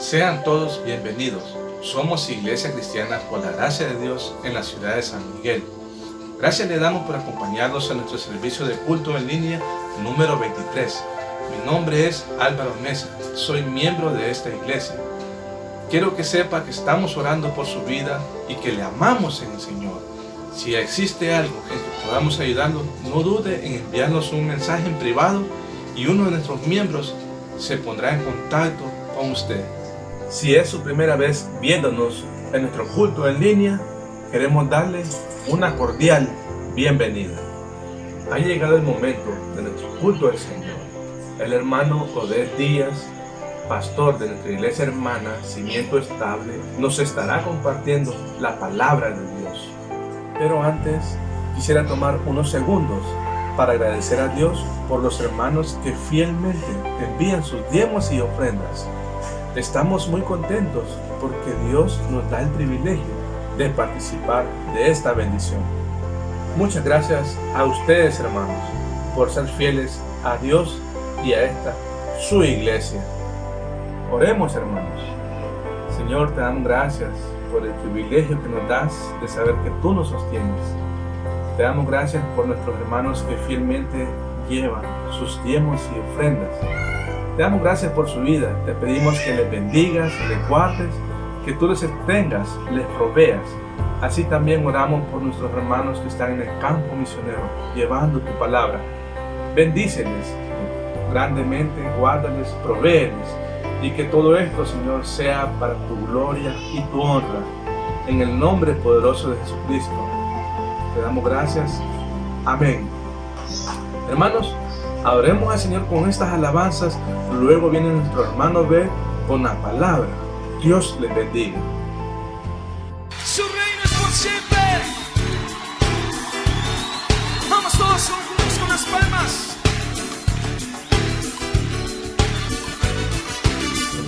Sean todos bienvenidos. Somos Iglesia Cristiana por la gracia de Dios en la ciudad de San Miguel. Gracias le damos por acompañarnos a nuestro servicio de culto en línea número 23. Mi nombre es Álvaro Mesa, soy miembro de esta iglesia. Quiero que sepa que estamos orando por su vida y que le amamos en el Señor. Si existe algo en que podamos ayudarlo, no dude en enviarnos un mensaje en privado y uno de nuestros miembros se pondrá en contacto con usted. Si es su primera vez viéndonos en nuestro culto en línea, queremos darle una cordial bienvenida. Ha llegado el momento de nuestro culto al Señor. El hermano Oded Díaz, pastor de nuestra iglesia hermana Cimiento Estable, nos estará compartiendo la palabra de Dios. Pero antes, quisiera tomar unos segundos para agradecer a Dios por los hermanos que fielmente envían sus diezmos y ofrendas. Estamos muy contentos porque Dios nos da el privilegio de participar de esta bendición. Muchas gracias a ustedes, hermanos, por ser fieles a Dios y a esta, su iglesia. Oremos, hermanos. Señor, te damos gracias por el privilegio que nos das de saber que tú nos sostienes. Te damos gracias por nuestros hermanos que fielmente llevan sus diezmos y ofrendas. Te damos gracias por su vida. Te pedimos que les bendigas, les guardes, que tú les tengas, les proveas. Así también oramos por nuestros hermanos que están en el campo misionero, llevando tu palabra. Bendíceles grandemente, guárdales, provéeles, y que todo esto, Señor, sea para tu gloria y tu honra. En el nombre poderoso de Jesucristo, te damos gracias. Amén. Hermanos, adoremos al Señor con estas alabanzas. Luego viene nuestro hermano B con la palabra. Dios les bendiga. Su reino es por siempre. Vamos todos juntos con las palmas.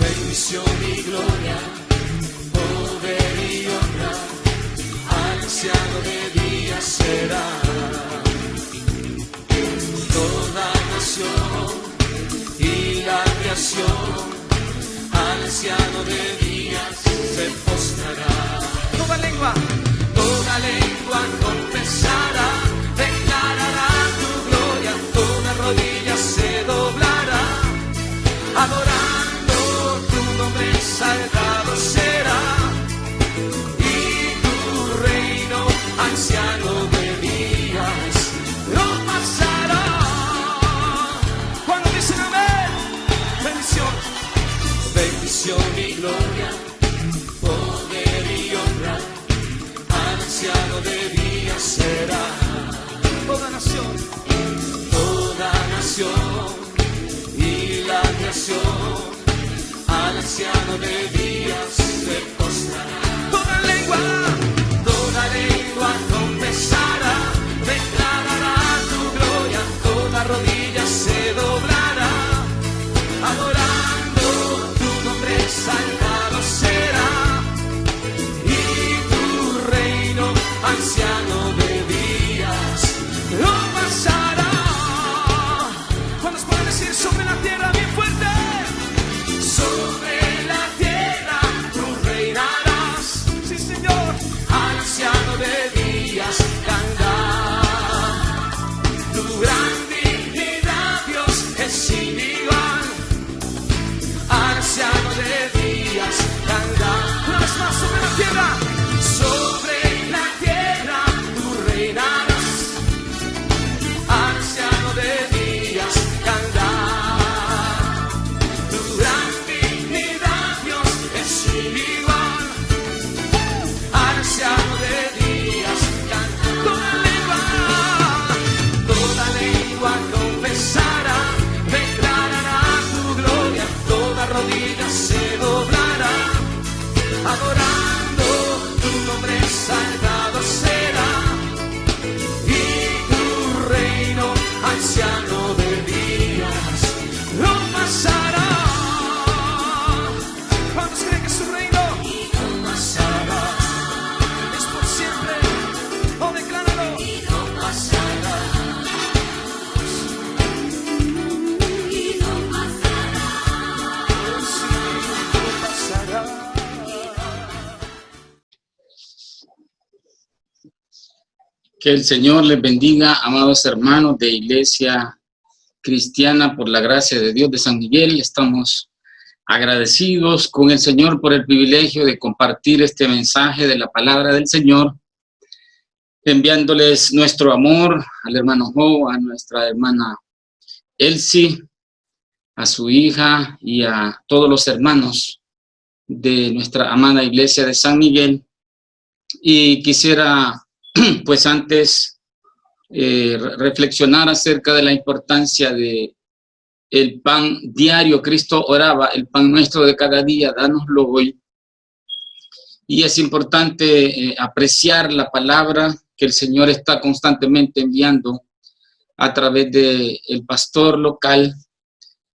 Bendición y gloria, poder y honra, al anciano de días será. Toda nación y la creación, al anciano de días se postrará. Toda lengua confesará, declarará tu gloria, toda rodilla se doblará, adorando tu nombre exaltado será, y tu reino, anciano de días, lo pasará. Cuando dicen amén, bendición, bendición y gloria, poder y honra, al anciano de días será. Toda nación y la creación, al anciano de días se postrará. Toda lengua confesará, declarará tu gloria, toda rodilla se doblará, adorando tu nombre exaltado será, y tu reino, anciano de días, lo pasará. ¿Cuántos pueden decir sobre la tierra bien fuerte? Sobre la tierra tú reinarás, sí Señor, anciano de días cantar. Tu gran dignidad, Dios, es sin igual, anciano de días cantar. Una vez más, sobre la tierra, sobre la tierra tú reinarás, anciano de días cantar. Tu gran dignidad, Dios, es sin igual, anciano de días cantar. Que el Señor les bendiga, amados hermanos de Iglesia Cristiana, por la gracia de Dios de San Miguel. Estamos agradecidos con el Señor por el privilegio de compartir este mensaje de la palabra del Señor, enviándoles nuestro amor al hermano Jo, a nuestra hermana Elsie, a su hija y a todos los hermanos de nuestra amada Iglesia de San Miguel. Y quisiera, pues antes, reflexionar acerca de la importancia de el pan diario. Cristo oraba: el pan nuestro de cada día, dánoslo hoy. Y es importante apreciar la palabra que el Señor está constantemente enviando a través del pastor local.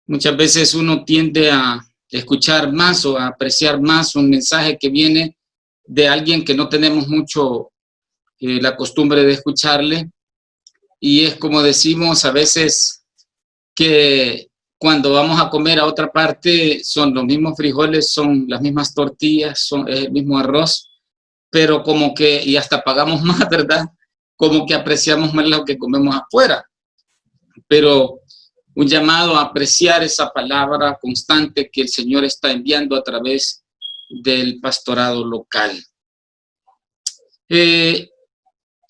Muchas veces uno tiende a escuchar más o a apreciar más un mensaje que viene de alguien que no tenemos mucho la costumbre de escucharle, y es como decimos a veces, que cuando vamos a comer a otra parte son los mismos frijoles, son las mismas tortillas, son el mismo arroz, pero como que, y hasta pagamos más, ¿verdad? Como que apreciamos más lo que comemos afuera. Pero un llamado a apreciar esa palabra constante que el Señor está enviando a través del pastorado local.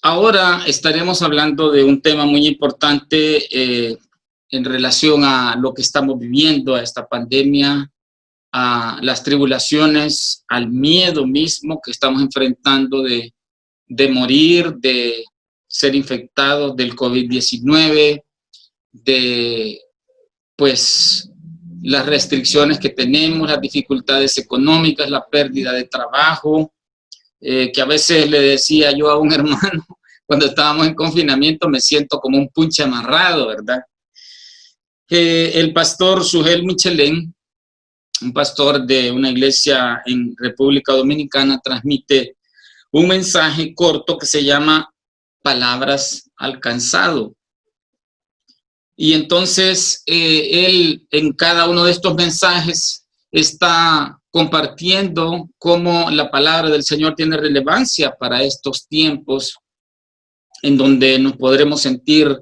Ahora estaremos hablando de un tema muy importante en relación a lo que estamos viviendo, a esta pandemia, a las tribulaciones, al miedo mismo que estamos enfrentando de morir, de ser infectados del COVID-19, de pues las restricciones que tenemos, las dificultades económicas, la pérdida de trabajo, que a veces le decía yo a un hermano cuando estábamos en confinamiento: me siento como un punche amarrado, ¿verdad? El pastor Sugel Michelén, un pastor de una iglesia en República Dominicana, transmite un mensaje corto que se llama Palabras al Cansado. Y entonces él en cada uno de estos mensajes está compartiendo cómo la palabra del Señor tiene relevancia para estos tiempos en donde nos podremos sentir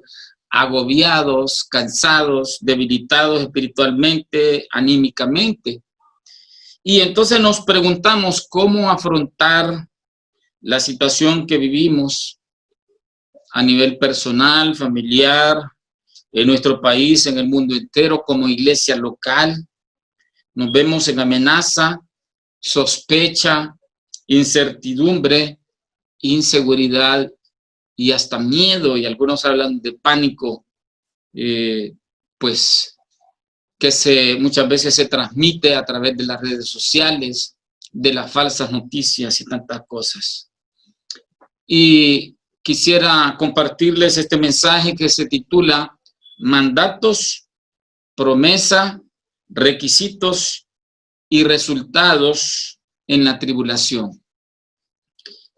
agobiados, cansados, debilitados espiritualmente, anímicamente. Y entonces nos preguntamos cómo afrontar la situación que vivimos a nivel personal, familiar, en nuestro país, en el mundo entero, como iglesia local. Nos vemos en amenaza, sospecha, incertidumbre, inseguridad y hasta miedo, y algunos hablan de pánico, pues que muchas veces se transmite a través de las redes sociales, de las falsas noticias y tantas cosas. Y quisiera compartirles este mensaje que se titula Mandatos, promesa, requisitos y resultados en la tribulación.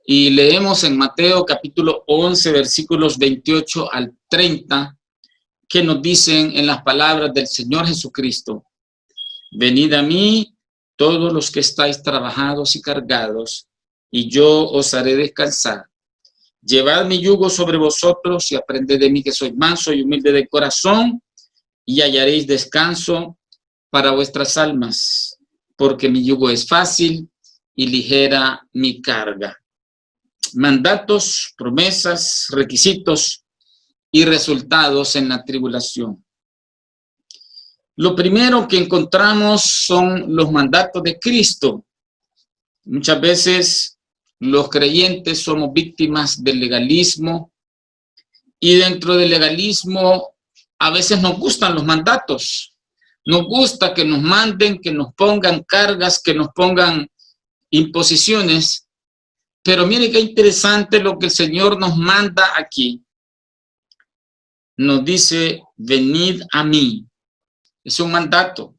Y leemos en Mateo capítulo 11, versículos 28 al 30, que nos dicen en las palabras del Señor Jesucristo: venid a mí todos los que estáis trabajados y cargados, y yo os haré descansar. Llevad mi yugo sobre vosotros y aprended de mí, que soy manso y humilde de corazón, y hallaréis descanso para vuestras almas, porque mi yugo es fácil y ligera mi carga. Mandatos, promesas, requisitos y resultados en la tribulación. Lo primero que encontramos son los mandatos de Cristo. Muchas veces los creyentes somos víctimas del legalismo, y dentro del legalismo a veces nos gustan los mandatos. Nos gusta que nos manden, que nos pongan cargas, que nos pongan imposiciones. Pero mire qué interesante lo que el Señor nos manda aquí. Nos dice: venid a mí. Es un mandato,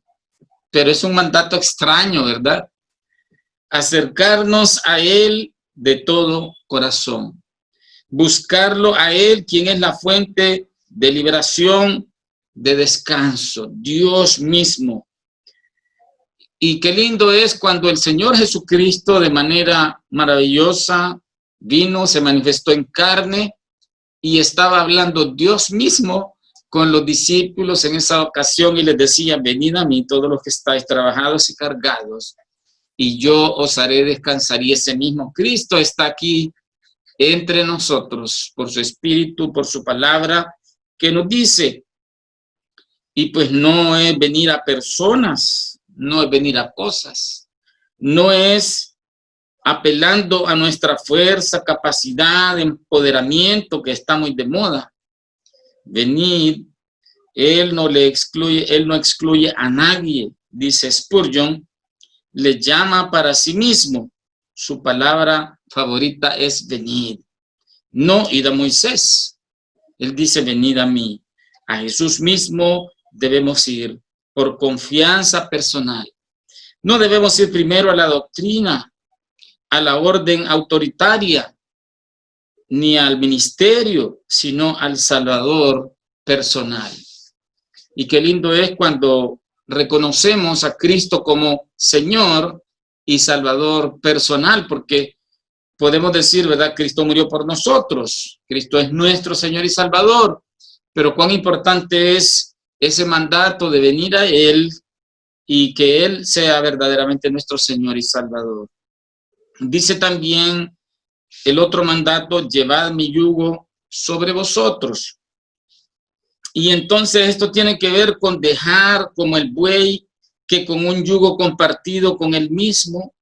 pero es un mandato extraño, ¿verdad? Acercarnos a Él de todo corazón. Buscarlo a Él, quien es la fuente de liberación, de descanso, Dios mismo. Y qué lindo es cuando el Señor Jesucristo, de manera maravillosa, vino, se manifestó en carne y estaba hablando Dios mismo con los discípulos en esa ocasión y les decía, venid a mí todos los que estáis trabajados y cargados, y yo os haré descansar. Y ese mismo Cristo está aquí entre nosotros por su Espíritu, por su palabra, que nos dice, y pues no es venir a personas, no es venir a cosas, no es apelando a nuestra fuerza, capacidad, empoderamiento, que está muy de moda. Venir, él no excluye a nadie, dice Spurgeon, le llama para sí mismo. Su palabra favorita es venid. No ir a Moisés. Él dice, venid a mí. A Jesús mismo debemos ir por confianza personal. No debemos ir primero a la doctrina, a la orden autoritaria, ni al ministerio, sino al Salvador personal. Y qué lindo es cuando reconocemos a Cristo como Señor y Salvador personal, porque podemos decir, ¿verdad? Cristo murió por nosotros, Cristo es nuestro Señor y Salvador, pero cuán importante es ese mandato de venir a Él y que Él sea verdaderamente nuestro Señor y Salvador. Dice también el otro mandato, llevad mi yugo sobre vosotros. Y entonces esto tiene que ver con dejar como el buey que con un yugo compartido con él mismo,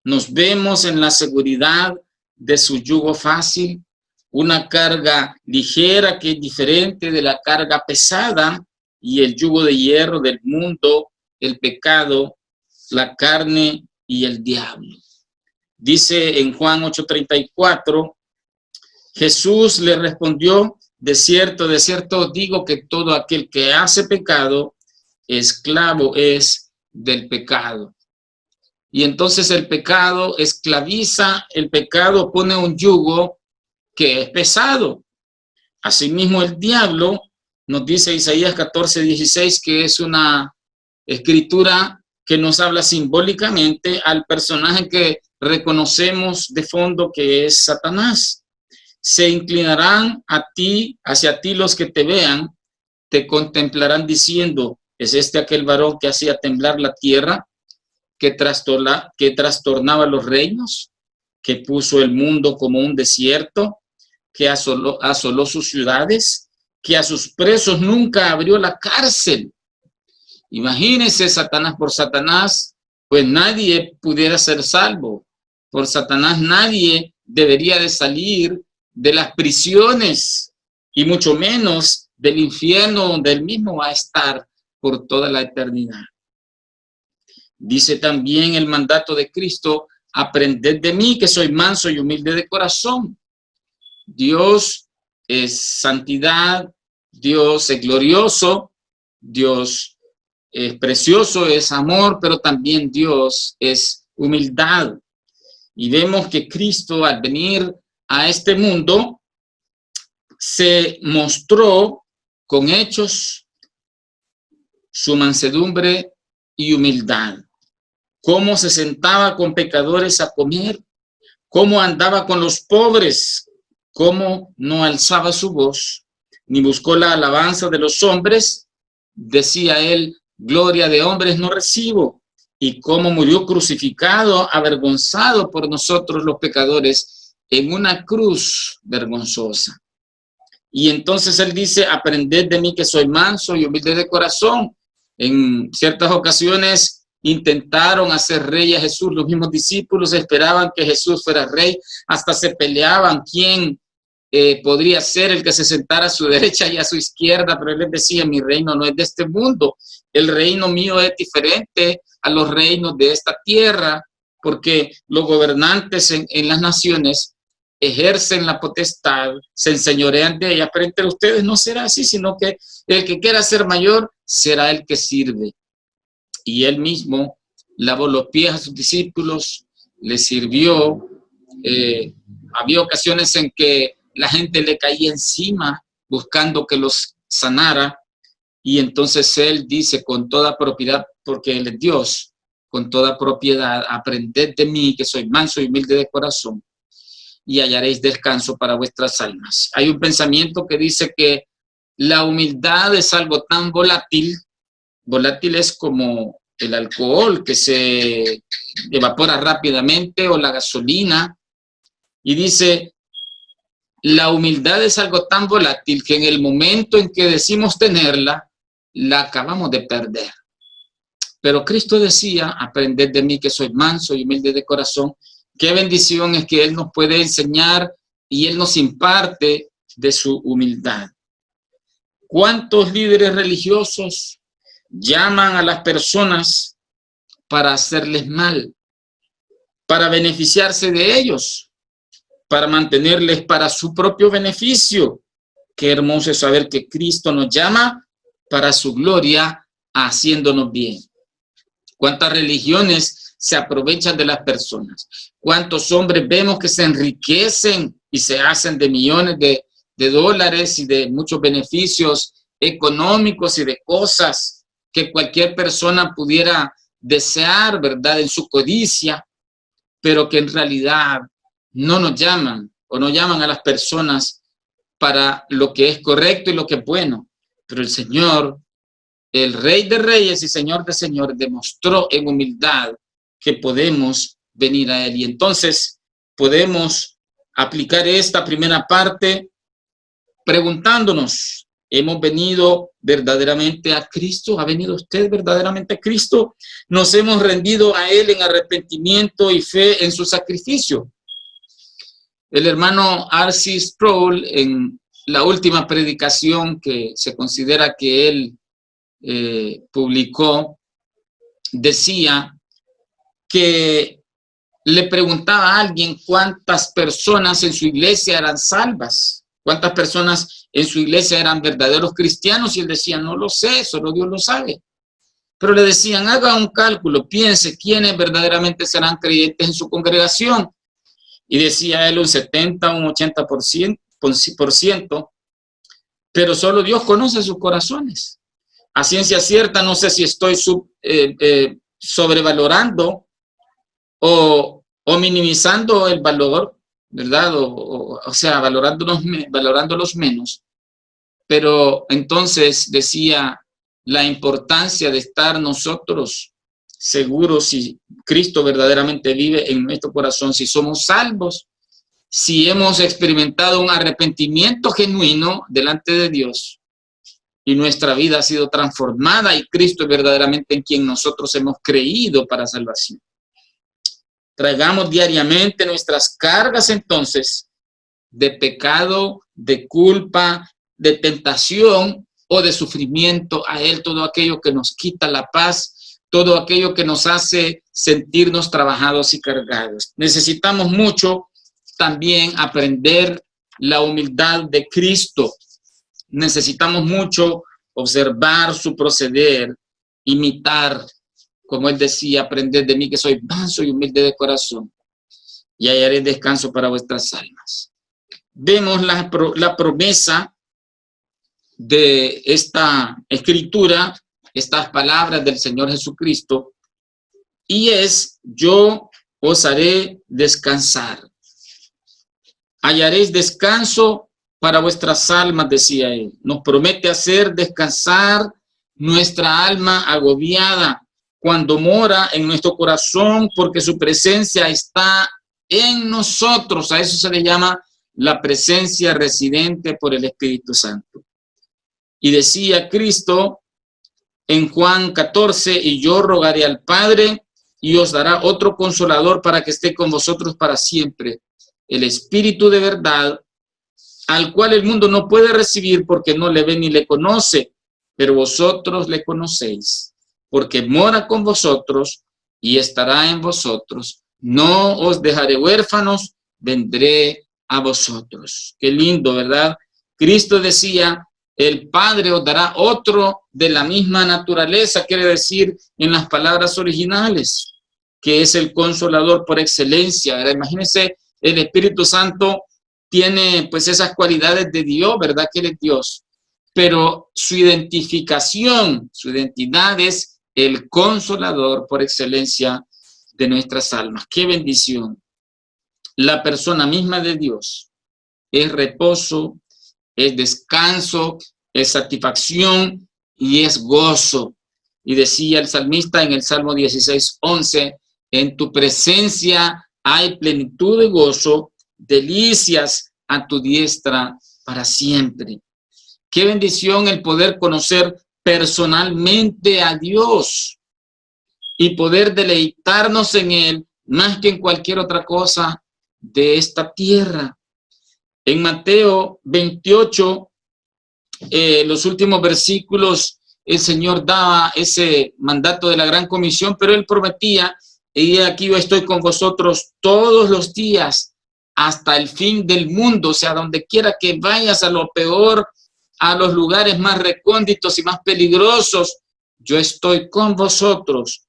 nos vemos en la seguridad de su yugo fácil, una carga ligera que es diferente de la carga pesada y el yugo de hierro del mundo, el pecado, la carne y el diablo. Dice en Juan 8:34, Jesús le respondió, de cierto os digo que todo aquel que hace pecado, esclavo es del pecado. Y entonces el pecado esclaviza, el pecado pone un yugo que es pesado. Asimismo el diablo, nos dice Isaías 14:16, que es una escritura que nos habla simbólicamente al personaje que reconocemos de fondo que es Satanás. Se inclinarán hacia ti los que te vean, te contemplarán diciendo, ¿es este aquel varón que hacía temblar la tierra, que trastornaba los reinos, que puso el mundo como un desierto, que asoló sus ciudades, que a sus presos nunca abrió la cárcel? Imagínense, Satanás por Satanás, pues nadie pudiera ser salvo. Por Satanás nadie debería de salir de las prisiones y mucho menos del infierno donde él mismo va a estar por toda la eternidad. Dice también el mandato de Cristo, aprended de mí que soy manso y humilde de corazón. Dios es santidad, Dios es glorioso, Dios es precioso, es amor, pero también Dios es humildad. Y vemos que Cristo al venir a este mundo se mostró con hechos su mansedumbre y humildad. Cómo se sentaba con pecadores a comer, cómo andaba con los pobres, cómo no alzaba su voz, ni buscó la alabanza de los hombres. Decía él, gloria de hombres no recibo. Y cómo murió crucificado, avergonzado por nosotros los pecadores, en una cruz vergonzosa. Y entonces él dice, aprended de mí que soy manso y humilde de corazón. En ciertas ocasiones intentaron hacer rey a Jesús. Los mismos discípulos esperaban que Jesús fuera rey. Hasta se peleaban quién podría ser el que se sentara a su derecha y a su izquierda. Pero él les decía, mi reino no es de este mundo. El reino mío es diferente a los reinos de esta tierra, porque los gobernantes en las naciones ejercen la potestad, se enseñorean de ella, pero entre ustedes no será así, sino que el que quiera ser mayor será el que sirve. Y él mismo lavó los pies a sus discípulos, les sirvió. Había ocasiones en que la gente le caía encima buscando que los sanara, y entonces él dice con toda propiedad, porque él es Dios, con toda propiedad, aprended de mí que soy manso y humilde de corazón. y hallaréis descanso para vuestras almas. Hay un pensamiento que dice que la humildad es algo tan volátil. Volátil es como el alcohol que se evapora rápidamente, o la gasolina. Y dice, la humildad es algo tan volátil que en el momento en que decimos tenerla, la acabamos de perder. Pero Cristo decía, aprended de mí que soy manso y humilde de corazón. Qué bendición es que Él nos puede enseñar y Él nos imparte de su humildad. ¿Cuántos líderes religiosos llaman a las personas para hacerles mal, para beneficiarse de ellos, para mantenerles para su propio beneficio? Qué hermoso es saber que Cristo nos llama para su gloria, haciéndonos bien. ¿Cuántas religiones se aprovechan de las personas? ¿Cuántos hombres vemos que se enriquecen y se hacen de millones de dólares y de muchos beneficios económicos y de cosas que cualquier persona pudiera desear, ¿verdad?, en su codicia, pero que en realidad no nos llaman o no llaman a las personas para lo que es correcto y lo que es bueno? Pero el Señor, el Rey de Reyes y Señor de Señores, demostró en humildad que podemos venir a Él. Y entonces podemos aplicar esta primera parte preguntándonos, ¿hemos venido verdaderamente a Cristo? ¿Ha venido usted verdaderamente a Cristo? ¿Nos hemos rendido a Él en arrepentimiento y fe en su sacrificio? El hermano R.C. Sproul, en la última predicación que se considera que él publicó, decía que le preguntaba a alguien cuántas personas en su iglesia eran salvas, cuántas personas en su iglesia eran verdaderos cristianos, y él decía, no lo sé, solo Dios lo sabe. Pero le decían, haga un cálculo, piense quiénes verdaderamente serán creyentes en su congregación. Y decía él un 70, un 80%, pero solo Dios conoce sus corazones. A ciencia cierta, no sé si estoy sobrevalorando o minimizando el valor, ¿verdad? O sea, valorándolos menos. Pero entonces decía la importancia de estar nosotros seguros si Cristo verdaderamente vive en nuestro corazón, si somos salvos, si hemos experimentado un arrepentimiento genuino delante de Dios y nuestra vida ha sido transformada y Cristo es verdaderamente en quien nosotros hemos creído para salvación. Traigamos diariamente nuestras cargas entonces de pecado, de culpa, de tentación o de sufrimiento a Él, todo aquello que nos quita la paz, todo aquello que nos hace sentirnos trabajados y cargados. Necesitamos mucho también aprender la humildad de Cristo. Necesitamos mucho observar su proceder, imitar, como Él decía, aprender de mí que soy manso y humilde de corazón, y hallaré descanso para vuestras almas. Vemos la promesa de esta escritura, estas palabras del Señor Jesucristo, y es, yo os haré descansar. Hallaréis descanso para vuestras almas, decía Él. Nos promete hacer descansar nuestra alma agobiada cuando mora en nuestro corazón, porque su presencia está en nosotros. A eso se le llama la presencia residente por el Espíritu Santo. Y decía Cristo en Juan 14, y yo rogaré al Padre y os dará otro consolador para que esté con vosotros para siempre, el Espíritu de verdad, al cual el mundo no puede recibir porque no le ve ni le conoce, pero vosotros le conocéis, porque mora con vosotros y estará en vosotros. No os dejaré huérfanos, vendré a vosotros. Qué lindo, ¿verdad? Cristo decía, el Padre os dará otro de la misma naturaleza, quiere decir en las palabras originales, que es el consolador por excelencia, ¿verdad? Imagínense, el Espíritu Santo tiene pues esas cualidades de Dios, ¿verdad? Que Él es Dios, pero su identificación, su identidad es el consolador por excelencia de nuestras almas. ¡Qué bendición! la persona misma de Dios. Es reposo, es descanso, es satisfacción y es gozo. Y decía el salmista en el Salmo 16:11, en tu presencia hay plenitud de gozo, delicias a tu diestra para siempre. Qué bendición el poder conocer personalmente a Dios y poder deleitarnos en Él más que en cualquier otra cosa de esta tierra. En Mateo 28, los últimos versículos, el Señor daba ese mandato de la gran comisión, pero Él prometía, y aquí yo estoy con vosotros todos los días hasta el fin del mundo. O sea, donde quiera que vayas, a lo peor, a los lugares más recónditos y más peligrosos, yo estoy con vosotros.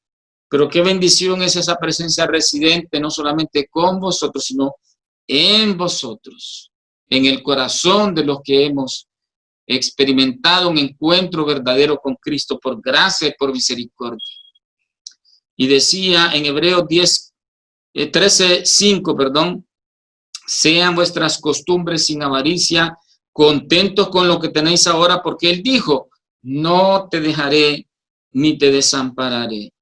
Pero qué bendición es esa presencia residente, no solamente con vosotros, sino en vosotros, en el corazón de los que hemos experimentado un encuentro verdadero con Cristo por gracia y por misericordia. Y decía en Hebreos 13:5, sean vuestras costumbres sin avaricia, contentos con lo que tenéis ahora, porque Él dijo, no te dejaré ni te desampararé.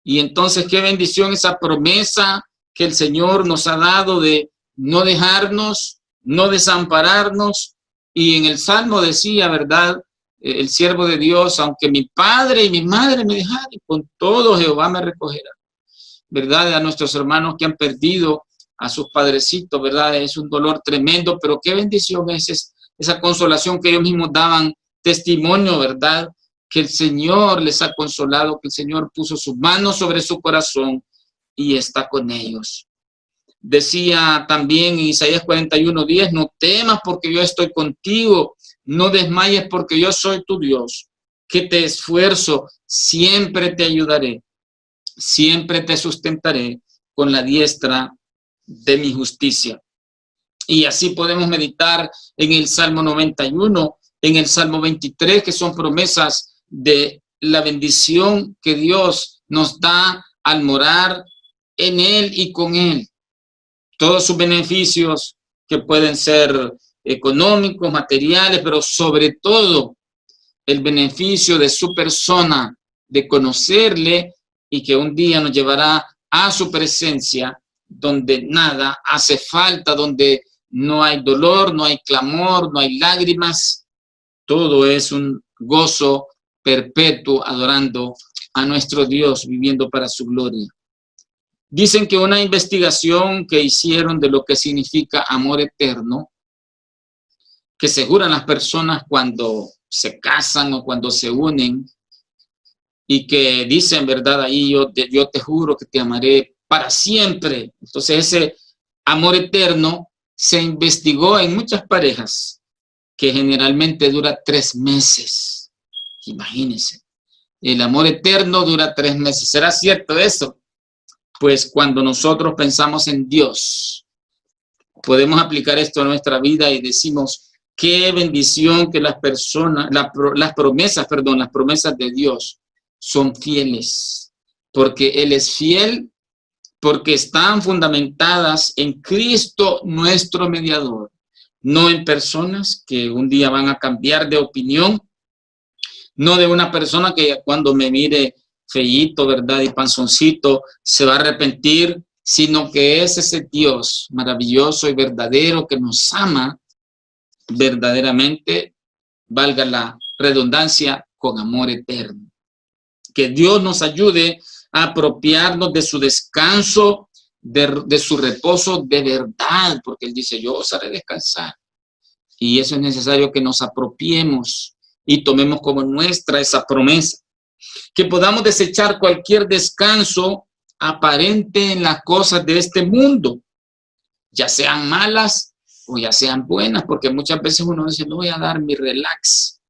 Y entonces qué bendición esa promesa que el Señor nos ha dado de no dejarnos, no desampararnos. Y en el Salmo decía, ¿verdad? El siervo de Dios, aunque mi padre y mi madre me dejaren, con todo Jehová me recogerá. ¿Verdad? A nuestros hermanos que han perdido a sus padrecitos, ¿verdad? Es un dolor tremendo, pero qué bendición es esa consolación que ellos mismos daban testimonio, ¿verdad? Que el Señor les ha consolado, que el Señor puso sus manos sobre su corazón y está con ellos. Decía también en Isaías 41:10, no temas porque yo estoy contigo, no desmayes porque yo soy tu Dios, que te esfuerzo, siempre te ayudaré, siempre te sustentaré con la diestra de mi justicia. Y así podemos meditar en el Salmo 91, en el Salmo 23, que son promesas de la bendición que Dios nos da al morar en Él y con Él. Todos sus beneficios que pueden ser económicos, materiales, pero sobre todo el beneficio de su persona, de conocerle y que un día nos llevará a su presencia donde nada hace falta, donde no hay dolor, no hay clamor, no hay lágrimas. Todo es un gozo perpetuo adorando a nuestro Dios, viviendo para su gloria. Dicen que una investigación que hicieron de lo que significa amor eterno, que se juran las personas cuando se casan o cuando se unen, y que dicen, ¿verdad? Ahí yo te juro que te amaré para siempre. Entonces ese amor eterno se investigó en muchas parejas, que generalmente dura 3 meses. Imagínense, el amor eterno dura 3 meses. ¿Será cierto eso? Pues cuando nosotros pensamos en Dios, podemos aplicar esto a nuestra vida y decimos, qué bendición que las promesas de Dios son fieles, porque Él es fiel, porque están fundamentadas en Cristo nuestro mediador, no en personas que un día van a cambiar de opinión, no de una persona que cuando me mire feíto, ¿verdad? Y panzoncito, se va a arrepentir, sino que es ese Dios maravilloso y verdadero que nos ama verdaderamente, valga la redundancia, con amor eterno. Que Dios nos ayude a apropiarnos de su descanso, de su reposo de verdad, porque Él dice, yo os haré descansar. Y eso es necesario que nos apropiemos y tomemos como nuestra esa promesa. Que podamos desechar cualquier descanso aparente en las cosas de este mundo, ya sean malas o ya sean buenas, porque muchas veces uno dice, no voy a dar mi relax,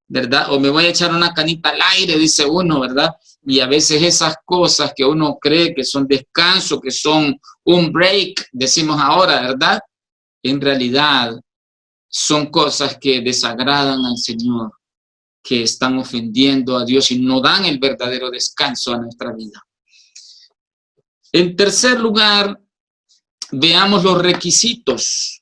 ¿verdad? O me voy a echar una canita al aire, dice uno, ¿verdad? Y a veces esas cosas que uno cree que son descanso, que son un break, decimos ahora, ¿verdad? En realidad son cosas que desagradan al Señor, que están ofendiendo a Dios y no dan el verdadero descanso a nuestra vida. En tercer lugar, veamos los requisitos,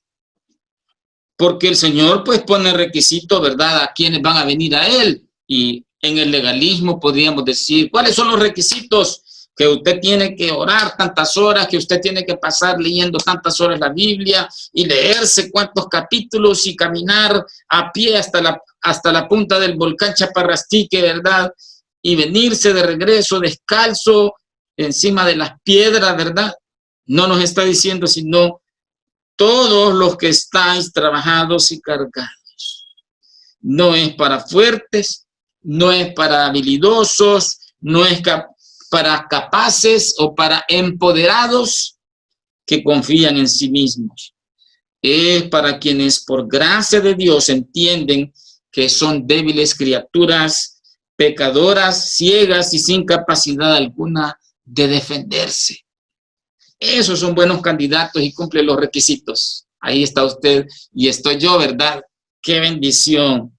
porque el Señor pues pone requisitos, ¿verdad?, a quienes van a venir a Él. Y en el legalismo podríamos decir, ¿cuáles son los requisitos? Que usted tiene que orar tantas horas, que usted tiene que pasar leyendo tantas horas la Biblia y leerse cuántos capítulos y caminar a pie hasta la punta del volcán Chaparrastique, ¿verdad? Y venirse de regreso descalzo encima de las piedras, ¿verdad? No nos está diciendo sino todos los que estáis trabajados y cargados. No es para fuertes, no es para habilidosos, no es para capaces o para empoderados que confían en sí mismos. Es para quienes por gracia de Dios entienden que son débiles criaturas, pecadoras, ciegas y sin capacidad alguna de defenderse. Esos son buenos candidatos y cumplen los requisitos. Ahí está usted y estoy yo, ¿verdad? ¡Qué bendición!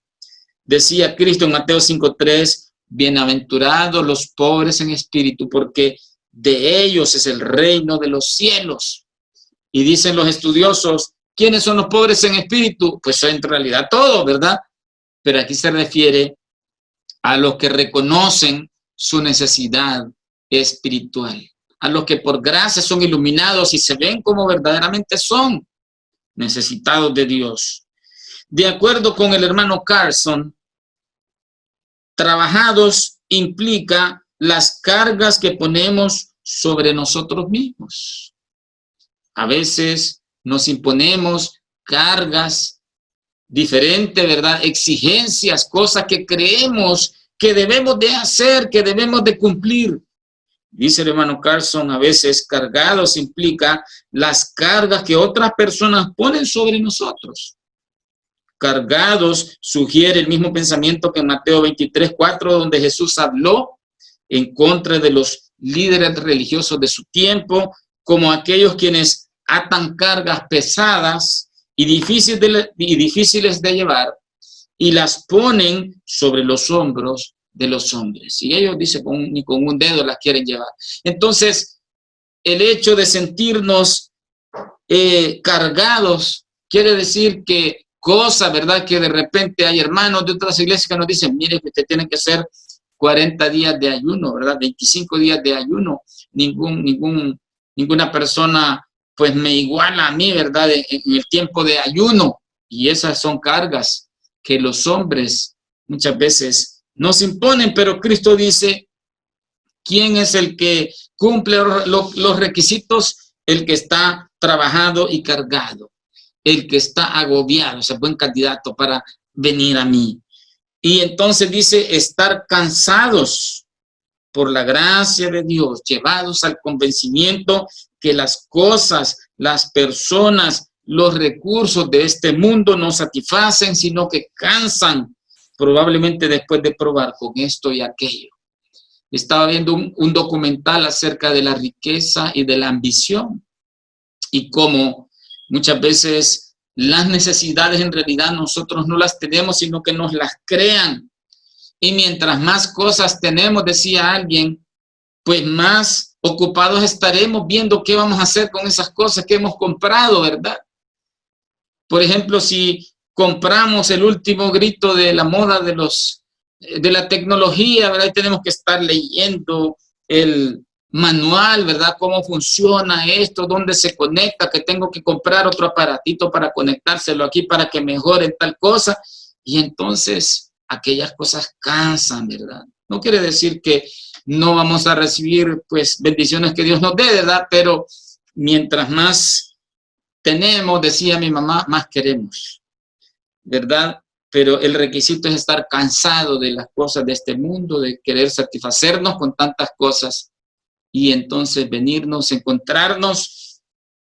Decía Cristo en Mateo 5:3, bienaventurados los pobres en espíritu, porque de ellos es el reino de los cielos. Y dicen los estudiosos, ¿quiénes son los pobres en espíritu? Pues en realidad todos, ¿verdad? Pero aquí se refiere a los que reconocen su necesidad espiritual, a los que por gracia son iluminados y se ven como verdaderamente son, necesitados de Dios. De acuerdo con el hermano Carson, trabajados implica las cargas que ponemos sobre nosotros mismos. A veces nos imponemos cargas diferentes, ¿verdad? Exigencias, cosas que creemos que debemos de hacer, que debemos de cumplir. Dice el hermano Carson, a veces cargados implica las cargas que otras personas ponen sobre nosotros. Cargados sugiere el mismo pensamiento que en Mateo 23:4, donde Jesús habló en contra de los líderes religiosos de su tiempo, como aquellos quienes atan cargas pesadas y difíciles de llevar y las ponen sobre los hombros de los hombres. Y ellos, dice, ni con un dedo las quieren llevar. Entonces, el hecho de sentirnos cargados quiere decir que cosas, ¿verdad? Que de repente hay hermanos de otras iglesias que nos dicen, mire, que usted tiene que hacer 40 días de ayuno, ¿verdad? 25 días de ayuno. Ninguna persona, pues, me iguala a mí, ¿verdad? En el tiempo de ayuno. Y esas son cargas que los hombres muchas veces nos imponen, pero Cristo dice, ¿quién es el que cumple los requisitos? El que está trabajado y cargado. El que está agobiado, es buen candidato para venir a mí. Y entonces dice, estar cansados por la gracia de Dios, llevados al convencimiento que las cosas, las personas, los recursos de este mundo no satisfacen, sino que cansan, probablemente después de probar con esto y aquello. Estaba viendo un documental acerca de la riqueza y de la ambición y cómo muchas veces las necesidades en realidad nosotros no las tenemos, sino que nos las crean. Y mientras más cosas tenemos, decía alguien, pues más ocupados estaremos viendo qué vamos a hacer con esas cosas que hemos comprado, ¿verdad? Por ejemplo, si compramos el último grito de la moda de la tecnología, ¿verdad? Y tenemos que estar leyendo el manual, ¿verdad? Cómo funciona esto, dónde se conecta, que tengo que comprar otro aparatito para conectárselo aquí para que mejore tal cosa. Y entonces aquellas cosas cansan, ¿verdad? No quiere decir que no vamos a recibir, pues, bendiciones que Dios nos dé, ¿verdad? Pero mientras más tenemos, decía mi mamá, más queremos, ¿verdad? Pero el requisito es estar cansado de las cosas de este mundo, de querer satisfacernos con tantas cosas y entonces venirnos, encontrarnos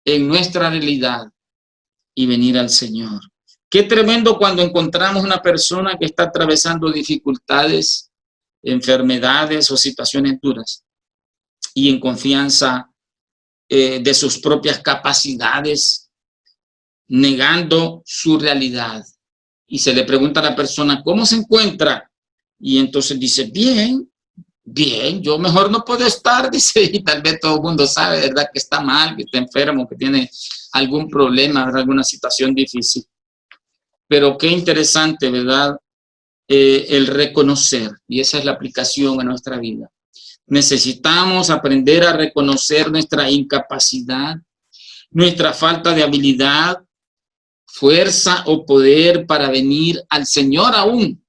en nuestra realidad y venir al Señor. Qué tremendo cuando encontramos una persona que está atravesando dificultades, enfermedades o situaciones duras y en confianza de sus propias capacidades, negando su realidad. Y se le pregunta a la persona, ¿cómo se encuentra? Y entonces dice, bien, Bien, yo mejor no puedo estar, dice, y tal vez todo el mundo sabe, ¿verdad? Que está mal, que está enfermo, que tiene algún problema, ¿verdad? Alguna situación difícil. Pero qué interesante, ¿verdad? El reconocer, y esa es la aplicación a nuestra vida. Necesitamos aprender a reconocer nuestra incapacidad, nuestra falta de habilidad, fuerza o poder para venir al Señor aún,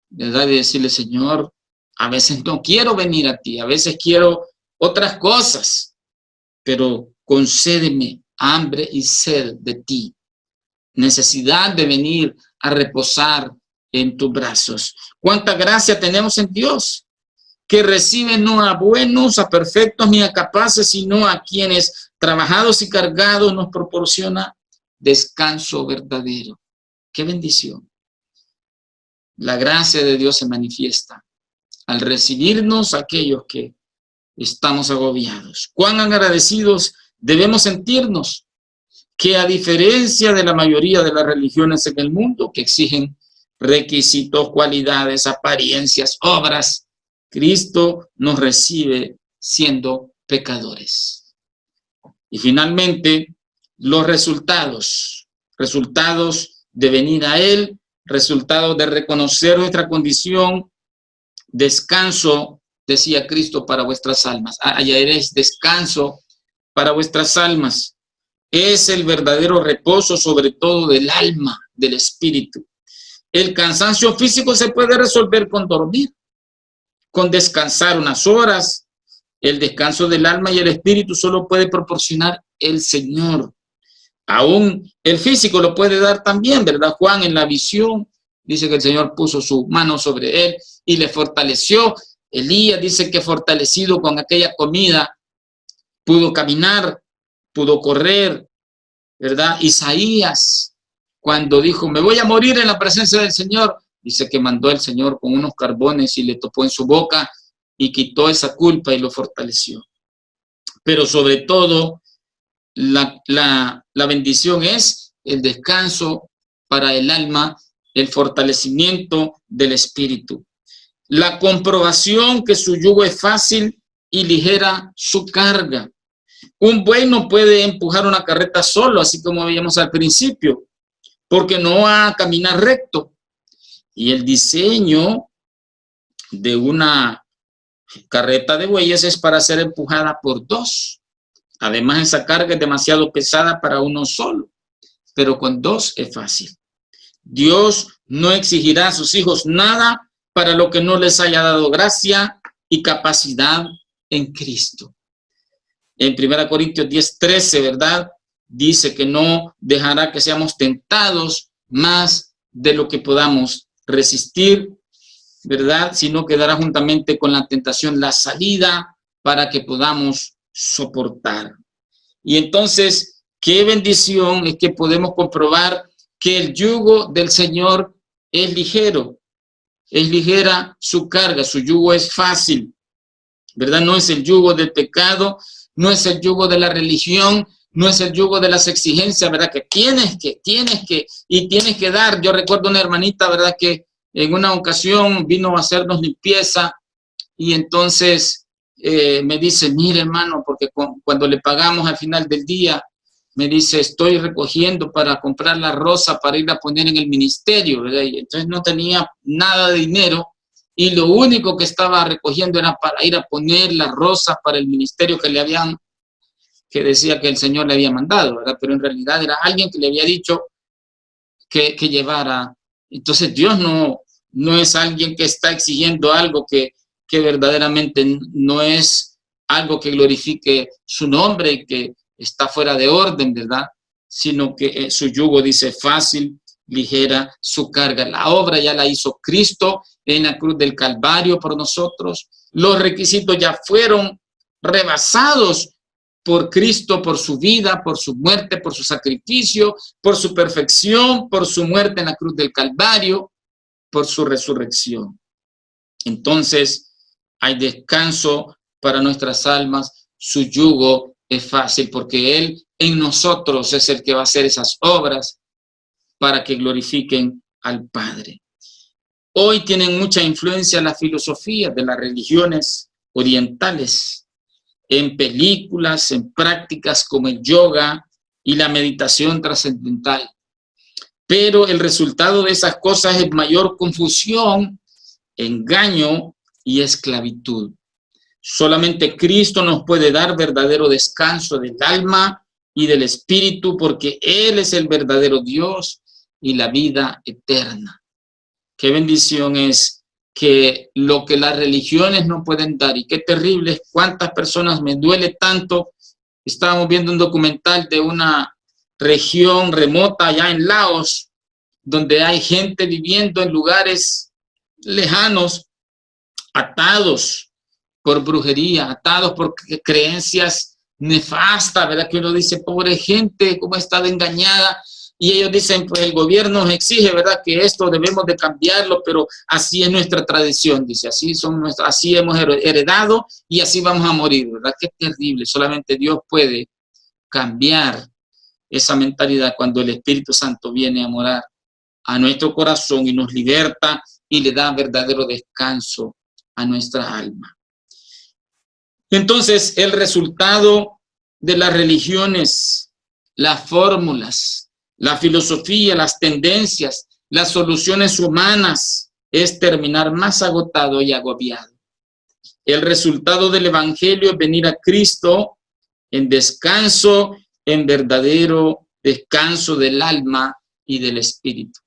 ¿verdad? Y decirle, Señor, a veces no quiero venir a ti, a veces quiero otras cosas, pero concédeme hambre y sed de ti, necesidad de venir a reposar en tus brazos. Cuánta gracia tenemos en Dios, que recibe no a buenos, a perfectos ni a capaces, sino a quienes trabajados y cargados nos proporciona descanso verdadero. ¡Qué bendición! La gracia de Dios se manifiesta al recibirnos aquellos que estamos agobiados. Cuán agradecidos debemos sentirnos, que a diferencia de la mayoría de las religiones en el mundo que exigen requisitos, cualidades, apariencias, obras, Cristo nos recibe siendo pecadores. Y finalmente, los resultados de venir a Él, resultados de reconocer nuestra condición, descanso, decía Cristo, para vuestras almas. Hallaréis descanso para vuestras almas. Es el verdadero reposo, sobre todo del alma, del espíritu. El cansancio físico se puede resolver con dormir, con descansar unas horas. El descanso del alma y el espíritu solo puede proporcionar el Señor. Aún el físico lo puede dar también, ¿verdad? Juan en la visión dice que el Señor puso su mano sobre él y le fortaleció. Elías dice que fortalecido con aquella comida pudo caminar, pudo correr, ¿verdad? Isaías, cuando dijo, me voy a morir en la presencia del Señor, dice que mandó el Señor con unos carbones y le topó en su boca y quitó esa culpa y lo fortaleció. Pero sobre todo, la bendición es el descanso para el alma, el fortalecimiento del espíritu. La comprobación que su yugo es fácil y ligera su carga. Un buey no puede empujar una carreta solo, así como veíamos al principio, porque no va a caminar recto. Y el diseño de una carreta de bueyes es para ser empujada por dos. Además, esa carga es demasiado pesada para uno solo, pero con dos es fácil. Dios no exigirá a sus hijos nada para lo que no les haya dado gracia y capacidad en Cristo. En 1 Corintios 10:13, ¿verdad? Dice que no dejará que seamos tentados más de lo que podamos resistir, ¿verdad? Sino que dará juntamente con la tentación la salida para que podamos soportar. Y entonces, qué bendición es que podemos comprobar que el yugo del Señor es ligero, es ligera su carga, su yugo es fácil, ¿verdad? No es el yugo del pecado, no es el yugo de la religión, no es el yugo de las exigencias, ¿verdad? Que tienes que dar. Yo recuerdo una hermanita, ¿verdad? Que en una ocasión vino a hacernos limpieza y entonces me dice, mire hermano, porque cuando le pagamos al final del día, me dice, estoy recogiendo para comprar la rosa para ir a poner en el ministerio, ¿verdad? Y entonces no tenía nada de dinero y lo único que estaba recogiendo era para ir a poner la rosa para el ministerio que decía que el Señor le había mandado, ¿verdad? Pero en realidad era alguien que le había dicho que llevara. Entonces Dios no es alguien que está exigiendo algo que verdaderamente no es algo que glorifique su nombre y que está fuera de orden, ¿verdad? Sino que su yugo dice fácil, ligera su carga. La obra ya la hizo Cristo en la cruz del Calvario por nosotros. Los requisitos ya fueron rebasados por Cristo, por su vida, por su muerte, por su sacrificio, por su perfección, por su muerte en la cruz del Calvario, por su resurrección. Entonces, hay descanso para nuestras almas. Su yugo es fácil porque Él en nosotros es el que va a hacer esas obras para que glorifiquen al Padre. Hoy tienen mucha influencia la filosofía de las religiones orientales en películas, en prácticas como el yoga y la meditación trascendental. Pero el resultado de esas cosas es mayor confusión, engaño y esclavitud. Solamente Cristo nos puede dar verdadero descanso del alma y del espíritu, porque Él es el verdadero Dios y la vida eterna. Qué bendición es que lo que las religiones no pueden dar, y qué terrible es cuántas personas, me duele tanto. Estábamos viendo un documental de una región remota allá en Laos, donde hay gente viviendo en lugares lejanos, atados por brujería, atados por creencias nefastas, ¿verdad? Que uno dice, pobre gente, cómo está engañada. Y ellos dicen, pues el gobierno nos exige, ¿verdad?, que esto debemos de cambiarlo, pero así es nuestra tradición, dice, así hemos heredado y así vamos a morir, ¿verdad? Qué terrible. Solamente Dios puede cambiar esa mentalidad cuando el Espíritu Santo viene a morar a nuestro corazón y nos liberta y le da verdadero descanso a nuestra alma. Entonces, el resultado de las religiones, las fórmulas, la filosofía, las tendencias, las soluciones humanas es terminar más agotado y agobiado. El resultado del evangelio es venir a Cristo en descanso, en verdadero descanso del alma y del espíritu.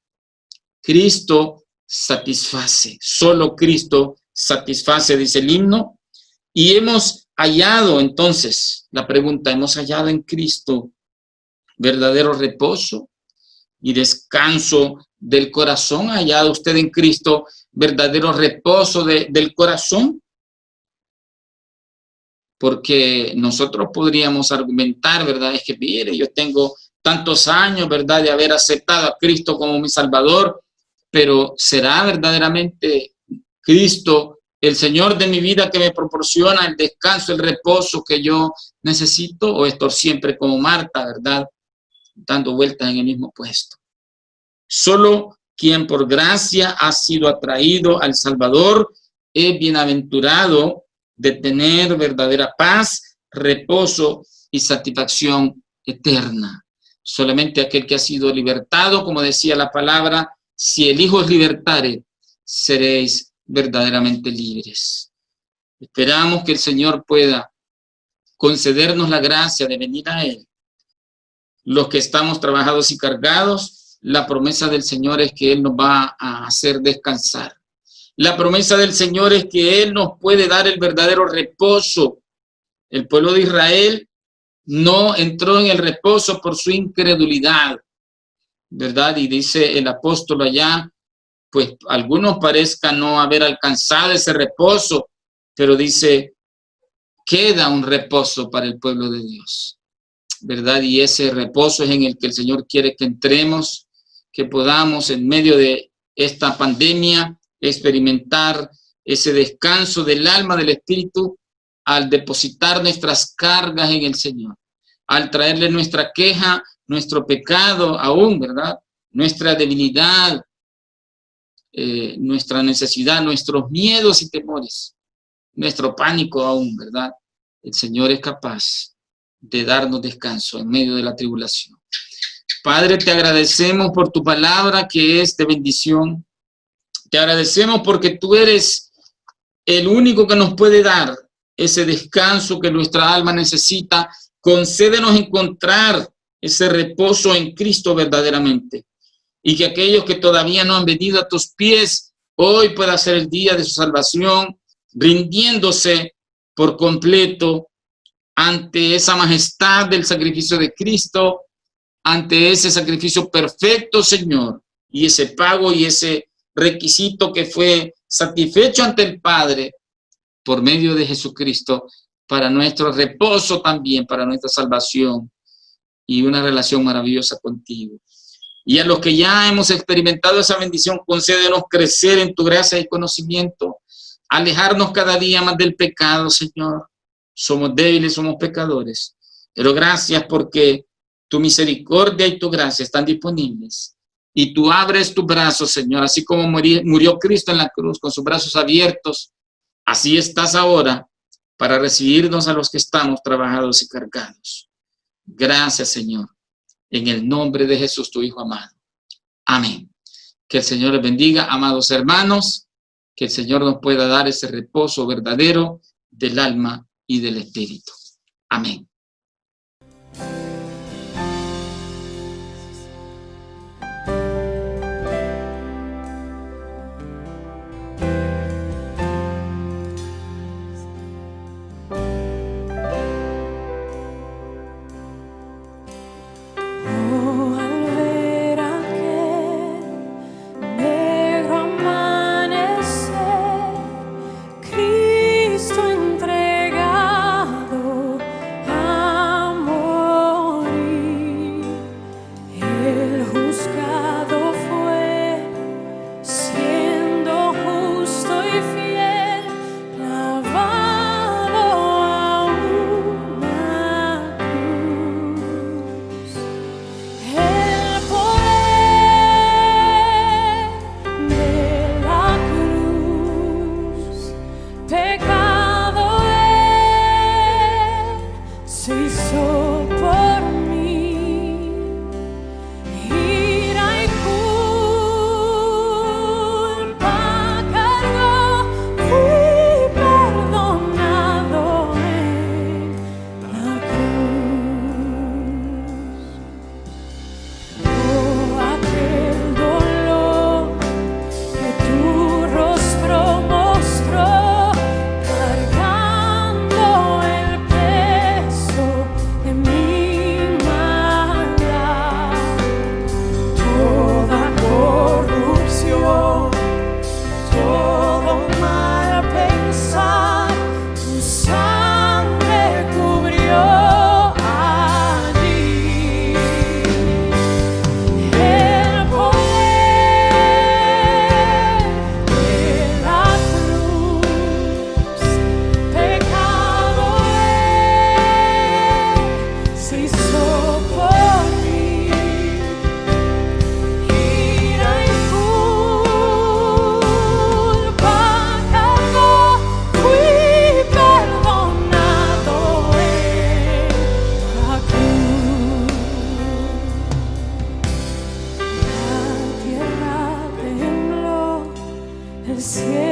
Cristo satisface, solo Cristo satisface, dice el himno, y hemos hallado entonces, la pregunta, ¿hemos hallado en Cristo verdadero reposo y descanso del corazón? ¿Ha hallado usted en Cristo verdadero reposo del corazón? Porque nosotros podríamos argumentar, ¿verdad? Es que, mire, yo tengo tantos años, ¿verdad?, de haber aceptado a Cristo como mi Salvador, pero ¿será verdaderamente Cristo el Señor de mi vida que me proporciona el descanso, el reposo que yo necesito? ¿O estoy siempre como Marta, ¿verdad?, dando vueltas en el mismo puesto? Solo quien por gracia ha sido atraído al Salvador es bienaventurado de tener verdadera paz, reposo y satisfacción eterna. Solamente aquel que ha sido libertado, como decía la palabra, si el Hijo os libertare, seréis verdaderamente libres. Esperamos que el Señor pueda concedernos la gracia de venir a Él. Los que estamos trabajados y cargados, la promesa del Señor es que Él nos va a hacer descansar. La promesa del Señor es que Él nos puede dar el verdadero reposo. El pueblo de Israel no entró en el reposo por su incredulidad, ¿verdad? Y dice el apóstol allá, pues algunos parezcan no haber alcanzado ese reposo, pero dice, queda un reposo para el pueblo de Dios, ¿verdad? Y ese reposo es en el que el Señor quiere que entremos, que podamos en medio de esta pandemia experimentar ese descanso del alma, del espíritu, al depositar nuestras cargas en el Señor, al traerle nuestra queja, nuestro pecado aún, ¿verdad? Nuestra debilidad, nuestra necesidad, nuestros miedos y temores, nuestro pánico aún, ¿verdad? El Señor es capaz de darnos descanso en medio de la tribulación. Padre, te agradecemos por tu palabra que es de bendición. Te agradecemos porque tú eres el único que nos puede dar ese descanso que nuestra alma necesita. Concédenos encontrar ese reposo en Cristo verdaderamente. Y que aquellos que todavía no han venido a tus pies, hoy pueda ser el día de su salvación, rindiéndose por completo ante esa majestad del sacrificio de Cristo, ante ese sacrificio perfecto, Señor, y ese pago y ese requisito que fue satisfecho ante el Padre por medio de Jesucristo para nuestro reposo también, para nuestra salvación y una relación maravillosa contigo. Y a los que ya hemos experimentado esa bendición, concédenos crecer en tu gracia y conocimiento, alejarnos cada día más del pecado, Señor. Somos débiles, somos pecadores, pero gracias porque tu misericordia y tu gracia están disponibles y tú abres tus brazos, Señor, así como murió Cristo en la cruz con sus brazos abiertos, así estás ahora para recibirnos a los que estamos trabajados y cargados. Gracias, Señor, en el nombre de Jesús, tu Hijo amado. Amén. Que el Señor les bendiga, amados hermanos, que el Señor nos pueda dar ese reposo verdadero del alma y del espíritu. Amén. el cielo.